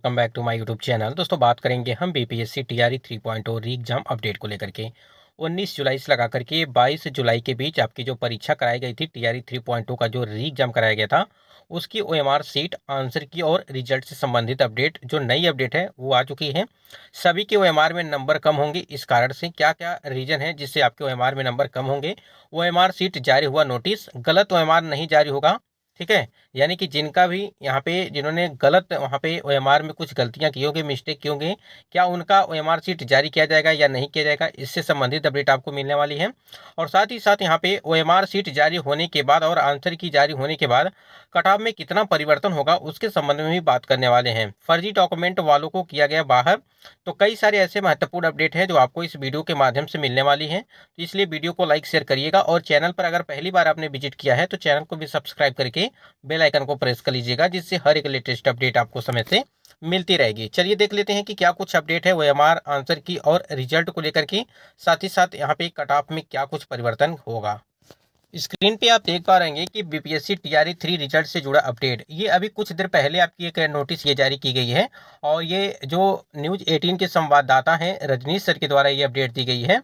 Welcome back to my YouTube channel. दोस्तों बात करेंगे हम बीपीएससी टीआरई 3.0 री एग्जाम अपडेट को लेकर के। 19 जुलाई से लगा करके 22 जुलाई के बीच आपकी जो परीक्षा कराई गई थी टीआरई 3.0 का जो री एग्जाम कराया गया था, उसकी ओएमआर सीट, आंसर की और रिजल्ट से संबंधित अपडेट, जो नई अपडेट है वो आ चुकी है। सभी के ओएमआर में नंबर कम होंगे। इस कारण से क्या क्या रीजन है जिससे आपके ओएमआर में नंबर कम होंगे? ओएमआर सीट जारी हुआ नोटिस, गलत ओएमआर नहीं जारी होगा। ठीक है, यानी कि जिनका भी यहाँ पे जिन्होंने गलत वहाँ पे ओएमआर में कुछ गलतियाँ की होंगी, मिस्टेक की होंगी, क्या उनका ओएमआर सीट जारी किया जाएगा या नहीं किया जाएगा, इससे संबंधित अपडेट आपको मिलने वाली है। और साथ ही साथ यहाँ पे ओएमआर सीट जारी होने के बाद और आंसर की जारी होने के बाद कट ऑफ में कितना परिवर्तन होगा उसके संबंध में भी बात करने वाले हैं। फर्जी डॉक्यूमेंट वालों को किया गया बाहर। तो कई सारे ऐसे महत्वपूर्ण अपडेट हैं जो आपको इस वीडियो के माध्यम से मिलने वाली है, तो इसलिए वीडियो को लाइक शेयर करिएगा। और चैनल पर अगर पहली बार आपने विजिट किया है तो चैनल को भी सब्सक्राइब करके बेल आइकन को प्रेस कर लीजिएगा, जिससे हर एक लेटेस्ट अपडेट आपको समय से मिलती रहेगी। चलिए देख लेते हैं कि क्या कुछ अपडेट है ओएमआर, आंसर की और रिजल्ट को लेकर के। साथ ही साथ यहाँ पे कट ऑफ में क्या कुछ परिवर्तन होगा। स्क्रीन पे आप देख पा रहे हैं कि बीपीएससी टीआरई 3 रिजल्ट से जुड़ा अपडेट, ये अभी कुछ देर पहले आपकी एक नोटिस ये जारी की गई है। और ये जो न्यूज 18 के संवाददाता हैं रजनीश सर के द्वारा ये अपडेट दी गई है।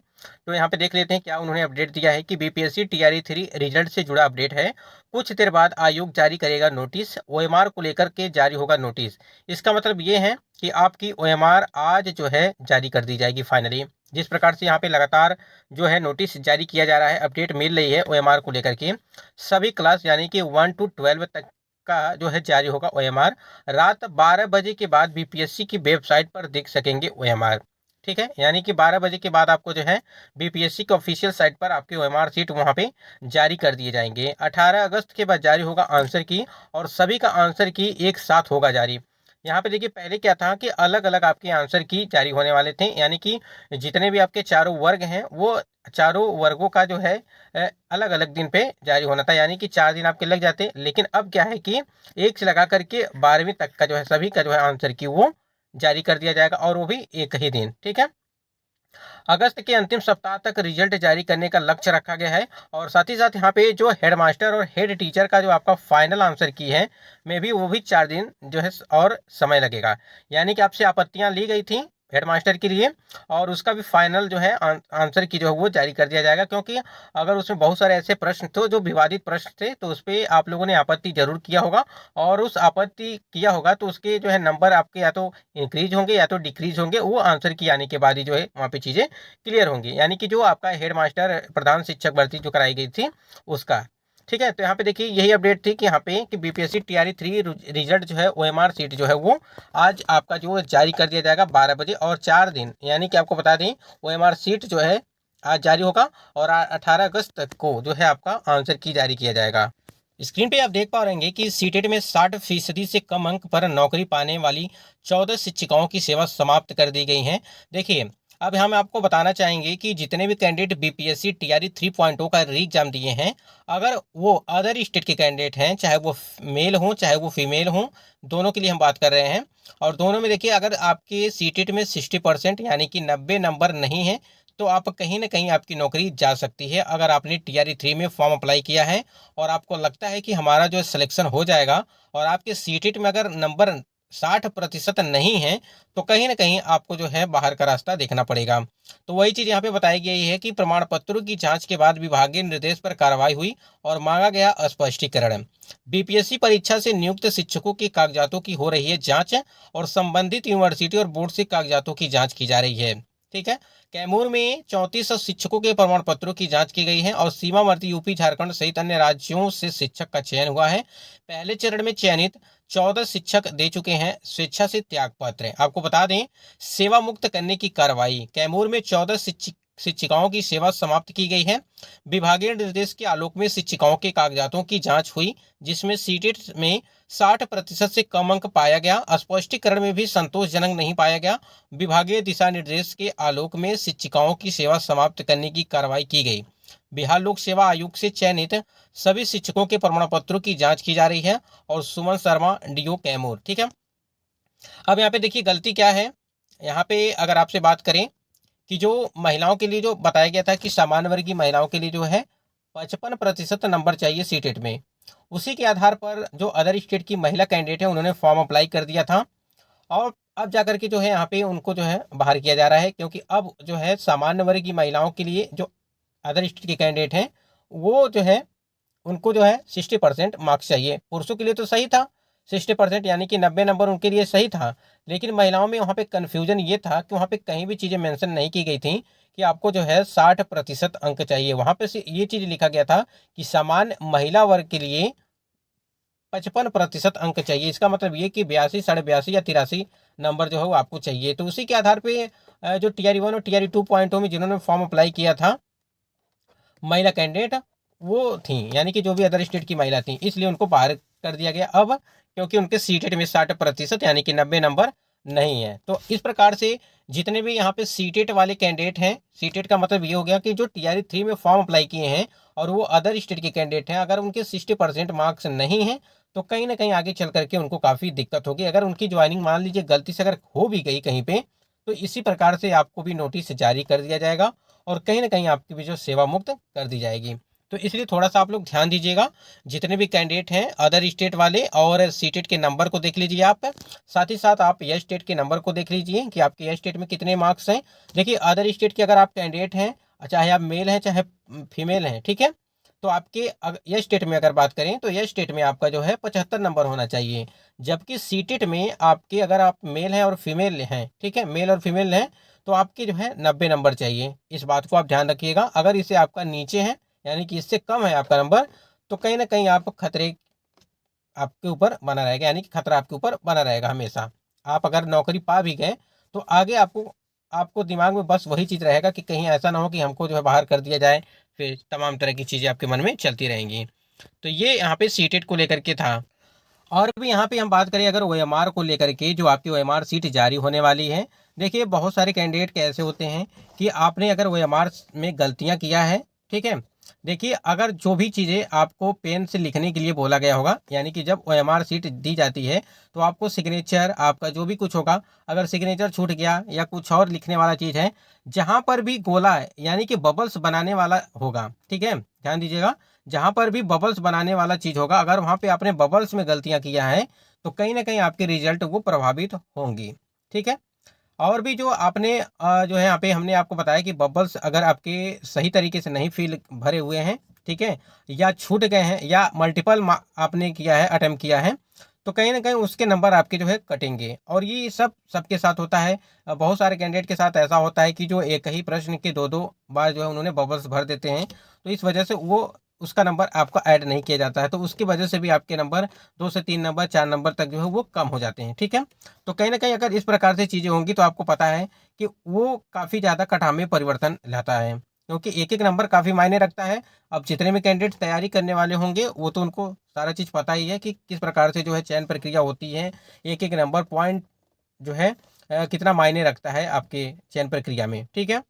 तो यहाँ पे देख लेते हैं क्या उन्होंने अपडेट दिया है कि बीपीएससी टीआरई 3 रिजल्ट से जुड़ा अपडेट है। कुछ देर बाद आयोग जारी करेगा नोटिस, ओएमआर को लेकर के जारी होगा नोटिस। इसका मतलब ये है कि आपकी ओएमआर आज जो है जारी कर दी जाएगी फाइनली। जिस प्रकार से यहाँ पे लगातार जो है नोटिस जारी किया जा रहा है, अपडेट मिल रही है ओएमआर को लेकर के। सभी क्लास यानी कि 1 to 12 तक का जो है जारी होगा ओएमआर। रात 12 बजे के बाद बीपीएससी की वेबसाइट पर देख सकेंगे ओएमआर। ठीक है, यानी कि 12 बजे के बाद आपको जो है बीपीएससी के ऑफिशियल साइट पर आपके ओएमआर सीट वहां पे जारी कर दिए जाएंगे। 18 अगस्त के बाद जारी होगा आंसर की, और सभी का आंसर की एक साथ होगा जारी। यहाँ पे देखिए पहले क्या था कि अलग अलग आपके आंसर की जारी होने वाले थे, यानी कि जितने भी आपके चारों वर्ग हैं वो चारों वर्गों का जो है अलग अलग दिन पे जारी होना था, यानी कि 4 दिन आपके लग जाते। लेकिन अब क्या है कि एक से लगा करके 12वीं तक का जो है सभी का जो है आंसर की वो जारी कर दिया जाएगा, और वो भी एक ही दिन। ठीक है, अगस्त के अंतिम सप्ताह तक रिजल्ट जारी करने का लक्ष्य रखा गया है। और साथ ही साथ यहाँ पे जो हेडमास्टर और हेड टीचर का जो आपका फाइनल आंसर की है में भी वो भी 4 दिन जो है और समय लगेगा। यानी कि आपसे आपत्तियां ली गई थी हेडमास्टर के लिए, और उसका भी फाइनल जो है आंसर की जो है वो जारी कर दिया जाएगा। क्योंकि अगर उसमें बहुत सारे ऐसे प्रश्न थे जो विवादित प्रश्न थे, तो उस पर आप लोगों ने आपत्ति जरूर किया होगा, और उस आपत्ति किया होगा तो उसके जो है नंबर आपके या तो इंक्रीज होंगे या तो डिक्रीज होंगे। वो आंसर की आने के बाद ही जो है वहाँ पे चीज़ें क्लियर होंगी, यानी कि जो आपका हेड मास्टर प्रधान शिक्षक भर्ती जो कराई गई थी उसका। ठीक है, तो यहाँ पे देखिए यही अपडेट थी कि यहाँ पे कि बीपीएससी टीआरई 3 रिजल्ट जो है ओएमआर सीट जो है वो आज आपका जो जारी कर दिया जाएगा 12 बजे, और 4 दिन, यानी कि आपको बता दें ओएमआर सीट जो है आज जारी होगा, और 18 अगस्त तक को जो है आपका आंसर की जारी किया जाएगा। स्क्रीन पे आप देख पा रहे हैं कि सीटेट में 60% से कम अंक पर नौकरी पाने वाली 14 शिक्षिकाओं की सेवा समाप्त कर दी गई है। देखिए, अब हम आपको बताना चाहेंगे कि जितने भी कैंडिडेट बीपीएससी टीआरई 3.0 का री एग्जाम दिए हैं, अगर वो अदर स्टेट के कैंडिडेट हैं, चाहे वो मेल हों चाहे वो फीमेल हों, दोनों के लिए हम बात कर रहे हैं। और दोनों में देखिए अगर आपके सीटेट में 60% यानी कि 90 नंबर नहीं है, तो आप कहीं ना कहीं आपकी नौकरी जा सकती है। अगर आपने टीआरई 3 में फॉर्म अप्लाई किया है और आपको लगता है कि हमारा जो सिलेक्शन हो जाएगा, और आपके सीटेट में अगर नंबर 60% नहीं है, तो कहीं ना कहीं आपको जो है बाहर का रास्ता देखना पड़ेगा। तो वही चीज़ यहाँ पे बताई गई है कि प्रमाण पत्रों की जांच के बाद विभागीय निर्देश पर कार्रवाई हुई और मांगा गया स्पष्टीकरण। बीपीएससी परीक्षा से नियुक्त शिक्षकों के कागजातों की हो रही है जांच, और संबंधित यूनिवर्सिटी और बोर्ड से कागजातों की जांच की जा रही है। ठीक है, कैमूर में 34 शिक्षकों के प्रमाण पत्रों की जांच की गई है, और सीमावर्ती यूपी झारखंड सहित अन्य राज्यों से शिक्षक का चयन हुआ है। पहले चरण में चयनित 14 शिक्षक दे चुके हैं स्वेच्छा से त्याग पत्र। आपको बता दें, सेवा मुक्त करने की कार्रवाई, कैमूर में 14 शिक्षिकाओं की सेवा समाप्त की गई है। विभागीय निर्देश के आलोक में शिक्षिकाओं के कागजातों की जांच हुई, जिसमें सीटेट में 60% से कम अंक पाया गया। स्पष्टीकरण में भी संतोषजनक नहीं पाया गया। विभागीय दिशा निर्देश के आलोक में शिक्षिकाओं की सेवा समाप्त करने की कार्रवाई की गई। बिहार लोक सेवा आयोग से चयनित सभी शिक्षकों के प्रमाण पत्रों की जांच की जा रही है। और सुमन शर्मा, डीओ कैमूर। ठीक है, अब यहाँ पे देखिए गलती क्या है। यहाँ पे अगर आपसे बात करें कि जो महिलाओं के लिए जो बताया गया था कि सामान्य वर्ग की महिलाओं के लिए जो है 55% नंबर चाहिए सीटेट में, उसी के आधार पर जो अदर स्टेट की महिला कैंडिडेट है उन्होंने फॉर्म अप्लाई कर दिया था। और अब जाकर के जो है यहाँ पे उनको जो है बाहर किया जा रहा है, क्योंकि अब जो है सामान्य वर्ग की महिलाओं के लिए जो अदर स्टेट के कैंडिडेट हैं वो जो है उनको जो है 60% मार्क्स चाहिए। पुरुषों के लिए तो सही था 60%, यानी कि 90 नंबर उनके लिए सही था। लेकिन महिलाओं में वहाँ पे कन्फ्यूजन ये था कि वहाँ पे कहीं भी चीज़ें मेंशन नहीं की गई थी कि आपको जो है 60% अंक चाहिए। वहाँ पे से ये चीज़ लिखा गया था कि सामान्य महिला वर्ग के लिए 55% अंक चाहिए। इसका मतलब ये कि 82, साढ़े 82 या 83 नंबर जो है वो आपको चाहिए। तो उसी के आधार पे जो टीआर 1 और टीआर 2 पॉइंटों में जिन्होंने फॉर्म अप्लाई किया था महिला कैंडिडेट, वो थी, यानी कि जो भी अदर स्टेट की महिला थी, इसलिए उनको बाहर कर दिया गया अब, क्योंकि उनके सीटेट में 60% यानी कि 90 नंबर नहीं है। तो इस प्रकार से जितने भी यहाँ पे सीटेट वाले कैंडिडेट हैं, सीटेट का मतलब ये हो गया कि जो टीआर 3 में फॉर्म अप्लाई किए हैं और वो अदर स्टेट के कैंडिडेट हैं, अगर उनके 60% मार्क्स नहीं हैं तो कहीं ना कहीं आगे चल करके उनको काफ़ी दिक्कत होगी। अगर उनकी ज्वाइनिंग मान लीजिए गलती से अगर हो भी गई कहीं पे, तो इसी प्रकार से आपको भी नोटिस जारी कर दिया जाएगा और कहीं ना कहीं आपकी भी जो सेवा मुक्त कर दी जाएगी। तो इसलिए थोड़ा सा आप लोग ध्यान दीजिएगा, जितने भी कैंडिडेट हैं अदर स्टेट वाले, और सीटेट के नंबर को देख लीजिए आप। साथ ही साथ आप यस स्टेट के नंबर को देख लीजिए कि आपके यस स्टेट में कितने मार्क्स हैं। देखिए अदर स्टेट के अगर आप कैंडिडेट हैं, चाहे आप मेल हैं चाहे फीमेल हैं, ठीक है, तो आपके यस स्टेट में अगर बात करें तो यस स्टेट में आपका जो है 75 नंबर होना चाहिए। जबकि सीटेट में आपके अगर आप मेल हैं और फीमेल हैं, ठीक है, मेल और फीमेल हैं, तो आपके जो है 90 नंबर चाहिए। इस बात को आप ध्यान रखिएगा। अगर इससे आपका नीचे है, यानी कि इससे कम है आपका नंबर, तो कहीं ना कहीं आप खतरे आपके ऊपर बना रहेगा, यानी कि खतरा आपके ऊपर बना रहेगा हमेशा। आप अगर नौकरी पा भी गए तो आगे आपको आपको दिमाग में बस वही चीज़ रहेगा कि कहीं ऐसा ना हो कि हमको जो है बाहर कर दिया जाए, फिर तमाम तरह की चीज़ें आपके मन में चलती रहेंगी। तो ये यहाँ पे सीटेट को लेकर के था। और भी यहाँ पे हम बात करें अगर ओएमआर को लेकर के, जो आपकी ओएमआर सीट जारी होने वाली है। देखिए बहुत सारे कैंडिडेट कैसे होते हैं कि आपने अगर ओएमआर में गलतियाँ किया है, ठीक है, देखिए अगर जो भी चीज़ें आपको पेन से लिखने के लिए बोला गया होगा, यानी कि जब ओएमआर सीट दी जाती है तो आपको सिग्नेचर आपका जो भी कुछ होगा, अगर सिग्नेचर छूट गया या कुछ और लिखने वाला चीज़ है, जहाँ पर भी गोला है यानी कि बबल्स बनाने वाला होगा, ठीक है, ध्यान दीजिएगा, जहाँ पर भी बबल्स बनाने वाला चीज़ होगा, अगर वहाँ पे आपने बबल्स में गलतियाँ किया है तो कहीं ना कहीं आपके रिजल्ट वो प्रभावित होंगी, ठीक है। और भी जो आपने जो है यहाँ पे हमने आपको बताया कि बबल्स अगर आपके सही तरीके से नहीं फिल भरे हुए हैं, ठीक है, या छूट गए हैं या मल्टीपल आपने किया है, अटेम्प्ट किया है, तो कहीं ना कहीं उसके नंबर आपके जो है कटेंगे। और ये सब सबके साथ होता है। बहुत सारे कैंडिडेट के साथ ऐसा होता है कि जो एक ही प्रश्न के दो दो बार जो है उन्होंने बबल्स भर देते हैं, तो इस वजह से वो उसका नंबर आपका ऐड नहीं किया जाता है, तो उसकी वजह से भी आपके नंबर 2 से 3 नंबर 4 नंबर तक जो है वो कम हो जाते हैं, ठीक है। तो कहीं ना कहीं अगर इस प्रकार से चीज़ें होंगी तो आपको पता है कि वो काफ़ी ज़्यादा कटऑफ में परिवर्तन लाता है, क्योंकि एक एक नंबर काफ़ी मायने रखता है। अब जितने भी कैंडिडेट तैयारी करने वाले होंगे वो तो उनको सारा चीज़ पता ही है कि किस प्रकार से जो है चयन प्रक्रिया होती है, एक एक नंबर पॉइंट जो है कितना मायने रखता है आपके चयन प्रक्रिया में, ठीक है।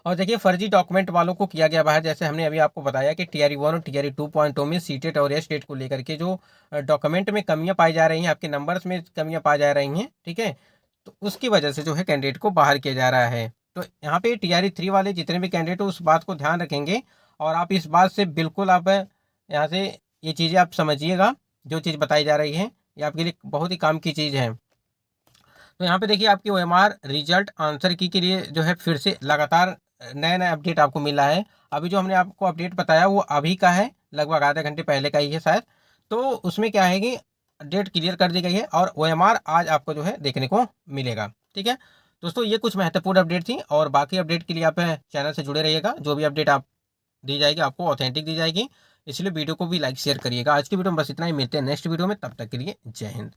और देखिए फर्जी डॉक्यूमेंट वालों को किया गया बाहर, जैसे हमने अभी आपको बताया कि टीआरई 1 और टीआरई 2 में सीटेट और एस टेट को लेकर के जो डॉक्यूमेंट में कमियां पाई जा रही हैं, आपके नंबर्स में कमियां पाई जा रही हैं, ठीक है, तो उसकी वजह से जो है कैंडिडेट को बाहर किया जा रहा है। तो यहाँ पे टीआरई 3 वाले जितने भी कैंडिडेट हो उस बात को ध्यान रखेंगे, और आप इस बात से बिल्कुल आप यहाँ से ये चीज़ें आप समझिएगा, जो चीज़ बताई जा रही है ये आपके लिए बहुत ही काम की चीज़ है। तो यहाँ पे देखिए आपकी ओएमआर रिजल्ट आंसर की के लिए जो है फिर से लगातार नया नया अपडेट आपको मिला है। अभी जो हमने आपको अपडेट बताया वो अभी का है, लगभग आधे घंटे पहले का ही है शायद। तो उसमें क्या है कि डेट क्लियर कर दी गई है और ओएमआर आज आपको जो है देखने को मिलेगा, ठीक है। दोस्तों ये कुछ महत्वपूर्ण अपडेट थी, और बाकी अपडेट के लिए आप चैनल से जुड़े रहिएगा। जो भी अपडेट आप दी जाएगी आपको ऑथेंटिक दी जाएगी, इसलिए वीडियो को भी लाइक शेयर करिएगा। आज की वीडियो में बस इतना ही, मिलते हैं नेक्स्ट वीडियो में, तब तक के लिए जय हिंद।